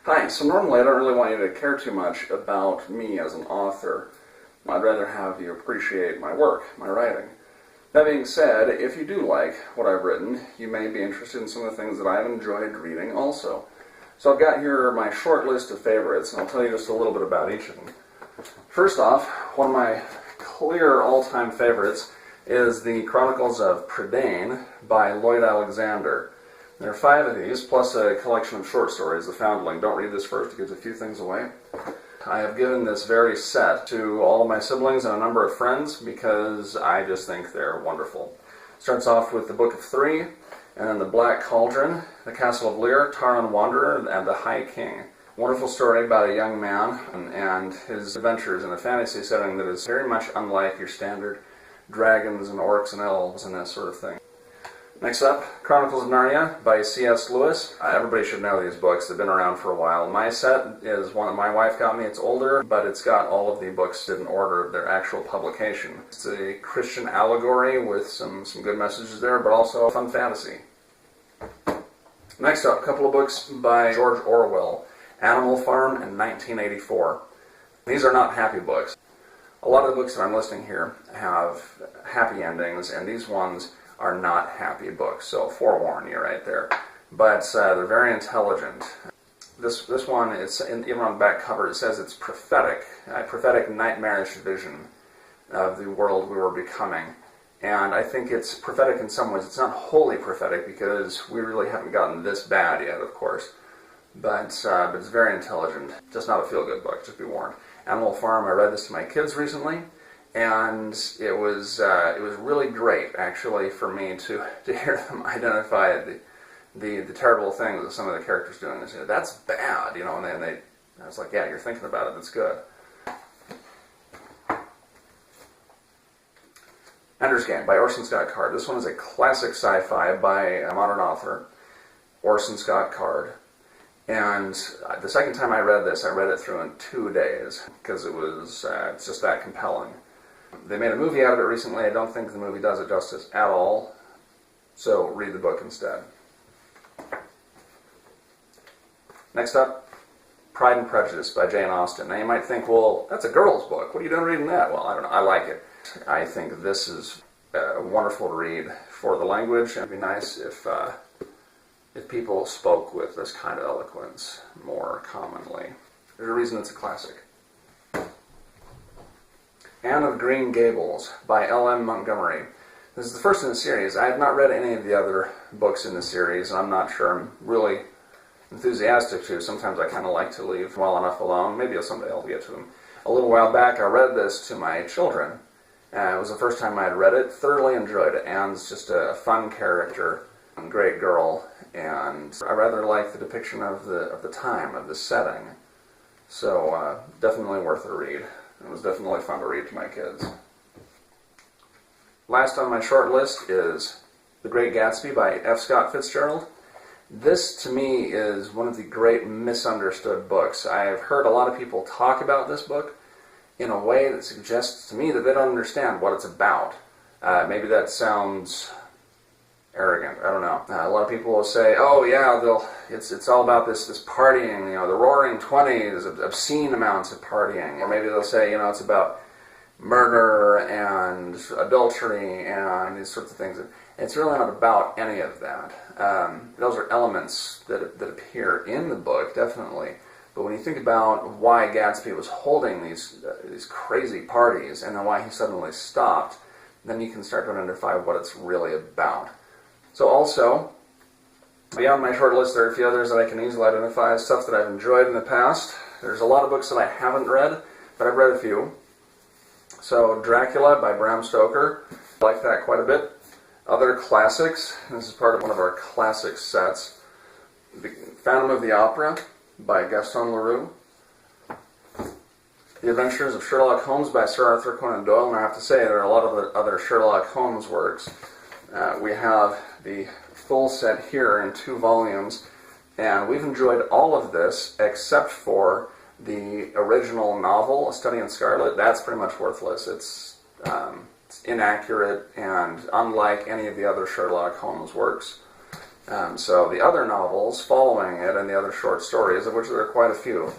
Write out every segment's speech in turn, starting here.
Hi, so normally I don't really want you to care too much about me as an author. I'd rather have you appreciate my work, my writing. That being said, if you do like what I've written, you may be interested in some of the things that I've enjoyed reading also. So I've got here my short list of favorites, and I'll tell you just a little bit about each of them. First off, one of my clear all-time favorites is the Chronicles of Prydain by Lloyd Alexander. There are 5 of these, plus a collection of short stories, The Foundling. Don't read this first, it gives a few things away. I have given this very set to all of my siblings and a number of friends because I just think they're wonderful. Starts off with the Book of 3, and then The Black Cauldron, The Castle of Llyr, Taran Wanderer, and The High King. Wonderful story about a young man and his adventures in a fantasy setting that is very much unlike your standard dragons and orcs and elves and that sort of thing. Next up, Chronicles of Narnia by C.S. Lewis. Everybody should know these books. They've been around for a while. My set is one that my wife got me. It's older, but it's got all of the books in order of their actual publication. It's a Christian allegory with some good messages there, but also fun fantasy. Next up, a couple of books by George Orwell. Animal Farm and 1984. These are not happy books. A lot of the books that I'm listing here have happy endings, and these ones are not happy books, so forewarn you right there. But they're very intelligent. This one, even on the back cover, it says it's prophetic, a prophetic nightmarish vision of the world we were becoming. And I think it's prophetic in some ways. It's not wholly prophetic because we really haven't gotten this bad yet, of course. But it's very intelligent. Just not a feel-good book, just be warned. Animal Farm, I read this to my kids recently. And it was really great, actually, for me to hear them identify the terrible things that some of the characters do. And they say, that's bad, you know. And then I was like, yeah, you're thinking about it. That's good. Ender's Game by Orson Scott Card. This one is a classic sci-fi by a modern author, Orson Scott Card. And the second time I read this, I read it through in 2 days because it's just that compelling. They made a movie out of it recently. I don't think the movie does it justice at all, so read the book instead. Next up, Pride and Prejudice by Jane Austen. Now you might think, well, that's a girl's book. What are you doing reading that? Well, I don't know. I like it. I think this is a wonderful read for the language. It'd be nice if people spoke with this kind of eloquence more commonly. There's a reason it's a classic. Anne of Green Gables by L.M. Montgomery. This is the first in the series. I have not read any of the other books in the series, and I'm not sure I'm really enthusiastic to. Sometimes I kind of like to leave well enough alone. Maybe someday I'll get to them. A little while back, I read this to my children. It was the first time I had read it. Thoroughly enjoyed it. Anne's just a fun character, a great girl, and I rather like the depiction of the time, of the setting. So definitely worth a read. It was definitely fun to read to my kids. Last on my short list is The Great Gatsby by F. Scott Fitzgerald. This, to me, is one of the great misunderstood books. I have heard a lot of people talk about this book in a way that suggests to me that they don't understand what it's about. Maybe that sounds arrogant. I don't know. A lot of people will say, "Oh yeah, it's all about this partying, you know, the Roaring '20s, obscene amounts of partying." Or maybe they'll say, you know, it's about murder and adultery and these sorts of things. It's really not about any of that. Those are elements that appear in the book, definitely. But when you think about why Gatsby was holding these crazy parties and then why he suddenly stopped, then you can start to identify what it's really about. So also, beyond my short list, there are a few others that I can easily identify as stuff that I've enjoyed in the past. There's a lot of books that I haven't read, but I've read a few. So Dracula by Bram Stoker, I like that quite a bit. Other classics, this is part of one of our classic sets. The Phantom of the Opera by Gaston Leroux. The Adventures of Sherlock Holmes by Sir Arthur Conan Doyle, and I have to say there are a lot of other Sherlock Holmes works. We have the full set here in 2 volumes, and we've enjoyed all of this except for the original novel, A Study in Scarlet. That's pretty much worthless. It's inaccurate and unlike any of the other Sherlock Holmes works. So the other novels following it and the other short stories, of which there are quite a few,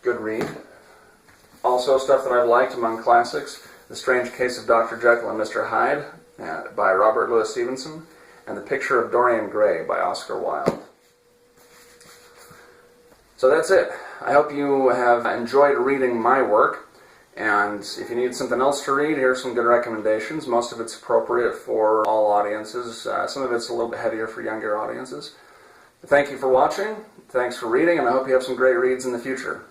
good read. Also stuff that I've liked among classics, The Strange Case of Dr. Jekyll and Mr. Hyde by Robert Louis Stevenson, and The Picture of Dorian Gray by Oscar Wilde. So that's it. I hope you have enjoyed reading my work, and if you need something else to read, here's some good recommendations. Most of it's appropriate for all audiences. Some of it's a little bit heavier for younger audiences. Thank you for watching, thanks for reading, and I hope you have some great reads in the future.